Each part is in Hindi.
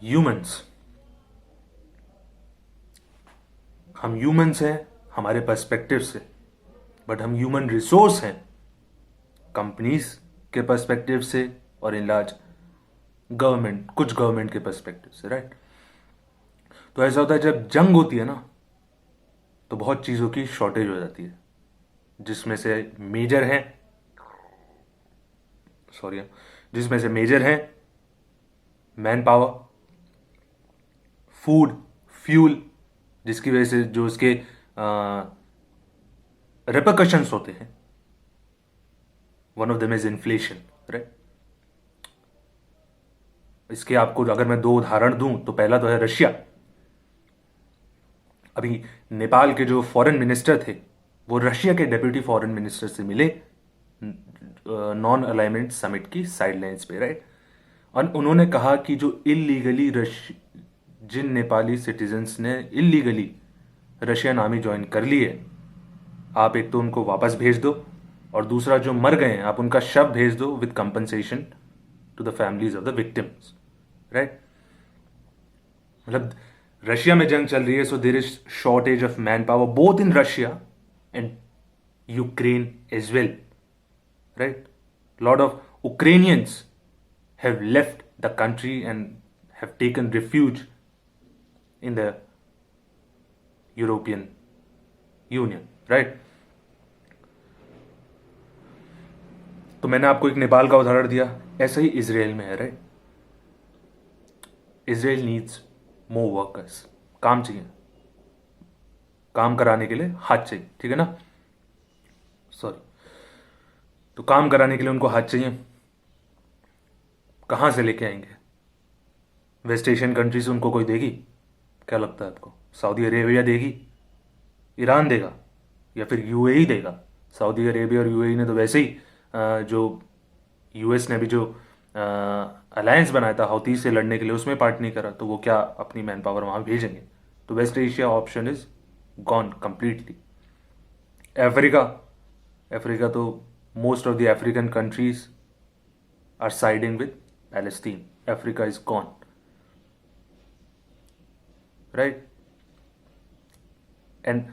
ह्यूमंस, हम ह्यूमंस हैं हमारे पर्सपेक्टिव से, बट हम ह्यूमन रिसोर्स हैं कंपनीज के पर्सपेक्टिव से और इन लार्ज गवर्नमेंट, कुछ गवर्नमेंट के पर्सपेक्टिव से, राइट। तो ऐसा होता है जब जंग होती है ना, तो बहुत चीज़ों की शॉर्टेज हो जाती है, जिसमें से मेजर है, सॉरी, जिसमें से मेजर है मैन पावर, फूड, फ्यूल, जिसकी वजह से जो उसके रिपरकशंस होते हैं, one of them is inflation, right. इसके आपको अगर मैं दो उदाहरण दूं तो पहला तो है रशिया। अभी नेपाल के जो फॉरेन मिनिस्टर थे वो रशिया के डेप्यूटी फॉरेन मिनिस्टर से मिले नॉन अलाइनमेंट समिट की साइडलाइंस पे, राइट। और उन्होंने कहा कि जो इलीगली जिन नेपाली सिटीजन्स ने इलीगली रशियन आर्मी ज्वाइन कर ली है, आप एक तो उनको वापस भेज दो, और दूसरा जो मर गए हैं आप उनका शव भेज दो with compensation to the families of the victims, right. मतलब रशिया में जंग चल रही है, so there is shortage of manpower both in Russia and Ukraine as well, right. Lot of Ukrainians have left the country and have taken refuge in the European Union, right? तो मैंने आपको एक नेपाल का उदाहरण दिया, ऐसा ही इसराइल में है, right. Israel needs more workers, काम चाहिए, काम कराने के लिए हाथ चाहिए, ठीक है ना, सॉरी। तो काम कराने के लिए उनको हाथ चाहिए, कहाँ से लेके आएंगे? वेस्ट एशियन कंट्री से उनको कोई देगी? क्या लगता है आपको? सऊदी अरेबिया देगी, ईरान देगा, या फिर यूएई देगा? सऊदी अरेबिया और यूएई ने तो वैसे ही जो यूएस ने भी जो अलायंस बनाया था हौती से लड़ने के लिए, उसमें पार्ट नहीं करा, तो वो क्या अपनी मैन पावर वहाँ भेजेंगे? तो West Asia option is gone completely. Africa, Africa तो most of the African countries are siding with Palestine, Africa is gone, right. And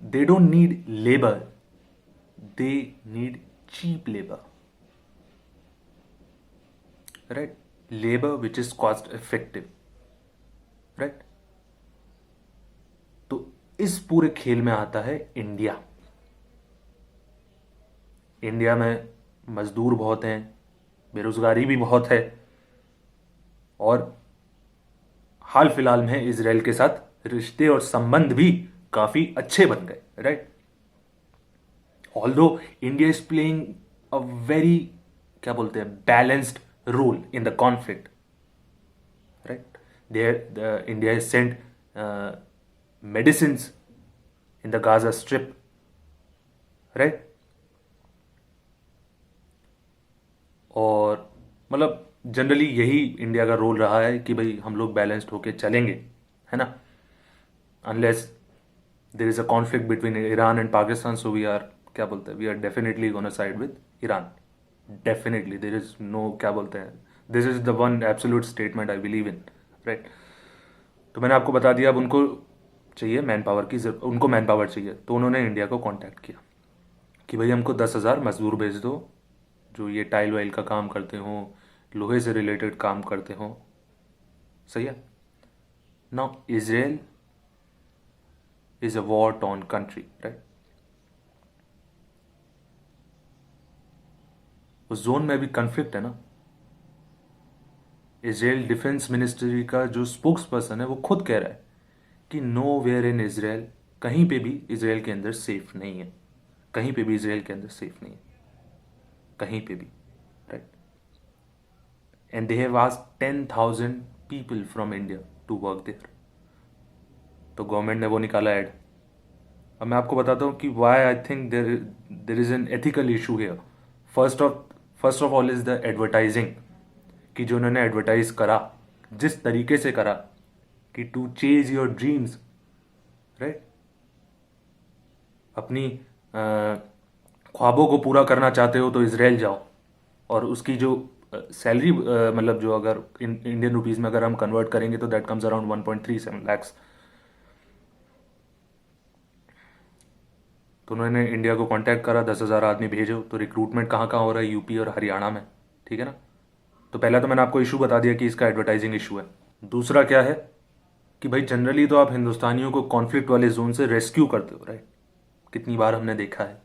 they don't need labor, they need cheap labor, right? Labor which is cost effective, right? तो इस पूरे खेल में आता है इंडिया। इंडिया में मजदूर बहुत हैं, बेरोजगारी भी बहुत है, और हाल फिलहाल में इजराइल के साथ रिश्ते और संबंध भी काफी अच्छे बन गए, right. Although India is playing a very, क्या बोलते हैं, balanced role in the conflict, right. There India is sent medicine in the Gaza strip, right. और मतलब जनरली यही इंडिया का रोल रहा है कि भाई हम लोग बैलेंस्ड होके चलेंगे, है ना, unless there is a conflict between Iran and Pakistan, so we are, क्या बोलते हैं, we are definitely gonna side with Iran, definitely. There is no, क्या बोलते हैं, this is the one absolute statement I believe in, right. तो मैंने आपको बता दिया, अब उनको चाहिए मैन पावर की, उनको मैन पावर चाहिए, तो उन्होंने इंडिया को कांटेक्ट किया कि भाई हमको 10,000 मजदूर भेज दो जो ये टाइल वाइल का काम करते हो, लोहे से रिलेटेड काम करते हो, सही है। Now Israel is a war torn country, right. उस जोन में भी कन्फ्लिक्ट है ना। इजराइल डिफेंस मिनिस्ट्री का जो स्पोक्स पर्सन है वो खुद कह रहा है कि नो वेयर इन इजराइल, कहीं पे भी इजराइल के अंदर सेफ नहीं है, कहीं पे भी इजराइल के अंदर सेफ नहीं है, कहीं पे भी, right. And they have asked 10,000 people from India to work there. तो गवर्नमेंट ने वो निकाला ऐड। अब मैं आपको बताता हूँ कि why I think there is an ethical issue here. First of all is the advertising, कि जो उन्होंने एडवर्टाइज करा, जिस तरीके से करा कि to chase your dreams, right, अपनी ख्वाबों को पूरा करना चाहते हो तो इसराइल जाओ, और उसकी जो सैलरी मतलब जो अगर इंडियन रुपीस में अगर हम कन्वर्ट करेंगे तो दैट कम्स अराउंड 1.37 lakhs। तो उन्होंने इंडिया को कांटेक्ट करा, 10,000 आदमी भेजो। तो रिक्रूटमेंट कहाँ कहाँ हो रहा है? यूपी और हरियाणा में, ठीक है ना। तो पहला तो मैंने आपको इशू बता दिया कि इसका एडवर्टाइजिंग इशू है। दूसरा क्या है कि भाई जनरली तो आप हिंदुस्तानियों को कॉन्फ्लिक्ट वाले जोन से रेस्क्यू करते हो, राइट। कितनी बार हमने देखा है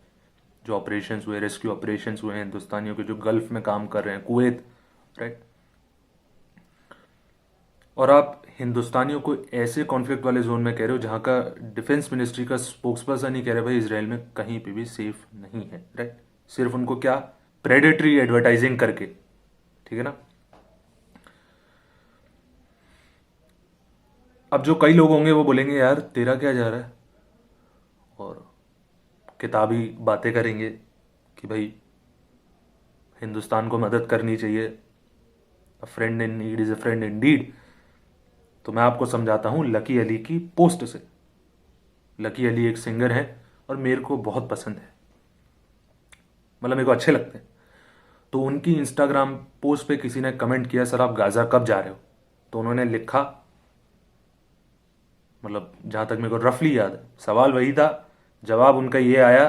जो ऑपरेशंस हुए, रेस्क्यू ऑपरेशंस हुए हैं हिंदुस्तानियों के, जो गल्फ में काम कर रहे हैं, कुवैत, राइट। और आप हिंदुस्तानियों को ऐसे कॉन्फ्लिक्ट वाले जोन में कह रहे हो जहाँ का डिफेंस मिनिस्ट्री का स्पोक्स पर्सन ही कह रहे भाई इसराइल में कहीं पे भी सेफ नहीं है, राइट। सिर्फ उनको क्या, प्रेडेटरी एडवर्टाइजिंग करके, ठीक है ना। अब जो कई लोग होंगे वो बोलेंगे यार तेरा क्या जा रहा है, और किताबी बातें करेंगे कि भाई हिंदुस्तान को मदद करनी चाहिए, a friend in need is a friend indeed. तो मैं आपको समझाता हूँ लकी अली की पोस्ट से। लकी अली एक सिंगर है और मेरे को बहुत पसंद है, मतलब मेरे को अच्छे लगते हैं। तो उनकी इंस्टाग्राम पोस्ट पे किसी ने कमेंट किया, सर आप गाज़ा कब जा रहे हो? तो उन्होंने लिखा, मतलब जहाँ तक मेरे को रफली याद है सवाल वही था, जवाब उनका ये आया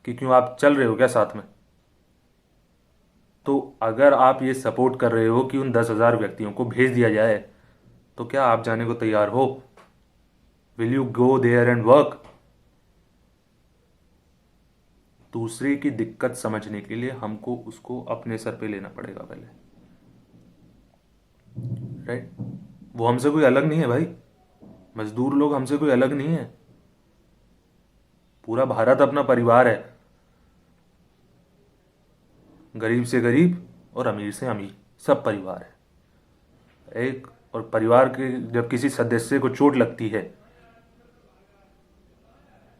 कि क्यों आप चल रहे हो क्या साथ में? तो अगर आप ये सपोर्ट कर रहे हो कि उन 10,000 व्यक्तियों को भेज दिया जाए, तो क्या आप जाने को तैयार हो? Will you go there and work? दूसरे की दिक्कत समझने के लिए हमको उसको अपने सर पे लेना पड़ेगा पहले, राइट। वो हमसे कोई अलग नहीं है भाई, मजदूर लोग हमसे कोई अलग नहीं है। पूरा भारत अपना परिवार है, गरीब से गरीब और अमीर से अमीर, सब परिवार है एक। और परिवार के जब किसी सदस्य को चोट लगती है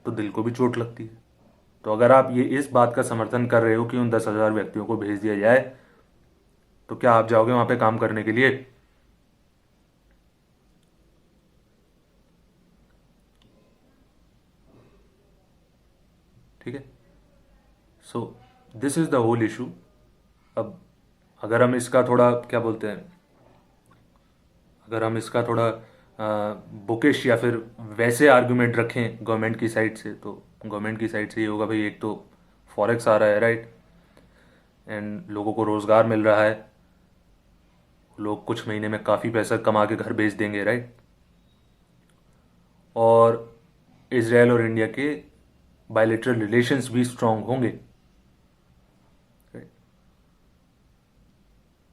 तो दिल को भी चोट लगती है। तो अगर आप ये इस बात का समर्थन कर रहे हो कि उन 10,000 व्यक्तियों को भेज दिया जाए, तो क्या आप जाओगे वहां पे काम करने के लिए? ठीक है। So this is the whole issue. अब अगर हम इसका थोड़ा क्या बोलते हैं, अगर हम इसका थोड़ा बुकिश या फिर वैसे आर्गुमेंट रखें गवर्नमेंट की साइड से, तो गवर्नमेंट की साइड से ये होगा भाई एक तो फॉरेक्स आ रहा है, राइट, एंड लोगों को रोज़गार मिल रहा है, लोग कुछ महीने में काफ़ी पैसा कमा के घर भेज देंगे, राइट। और इसराइल और इंडिया के बायलेटरल रिलेशंस भी स्ट्रांग होंगे,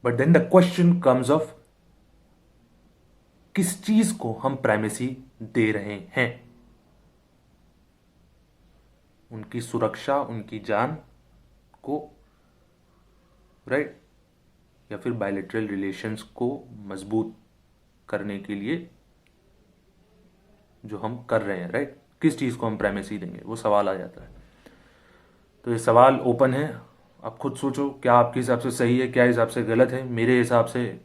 but then the question comes of किस चीज को हम प्राइमेसी दे रहे हैं? उनकी सुरक्षा, उनकी जान को, राइट, या फिर बायलेटरल रिलेशंस को मजबूत करने के लिए जो हम कर रहे हैं, राइट। किस चीज को हम प्राइमेसी देंगे, वो सवाल आ जाता है। तो ये सवाल ओपन है, आप खुद सोचो क्या आपके हिसाब से सही है, क्या हिसाब से गलत है। मेरे हिसाब से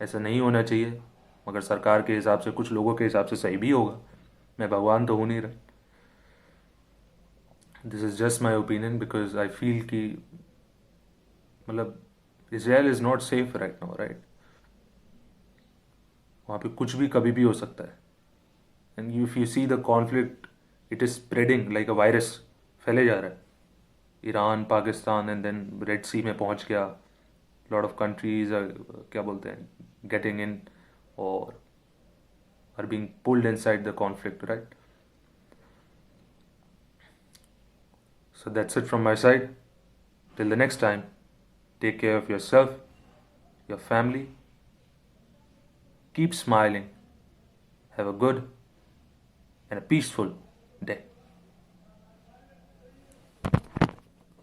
ऐसा नहीं होना चाहिए, मगर सरकार के हिसाब से, कुछ लोगों के हिसाब से सही भी होगा। मैं भगवान तो हूँ नहीं रहा। This is just my opinion because I feel कि मतलब Israel is not safe right now, right. वहाँ पे कुछ भी कभी भी हो सकता है। And if you see the conflict, it is spreading like a virus, फैले जा रहा है। Iran, Pakistan, and then red sea में पहुँच गया। लॉट ऑफ कंट्रीज क्या बोलते हैं, गेटिंग इन और are being pulled inside the conflict, right? So that's it from my side. Till the next time, take care of yourself, your family. Keep smiling. Have a good and a peaceful day.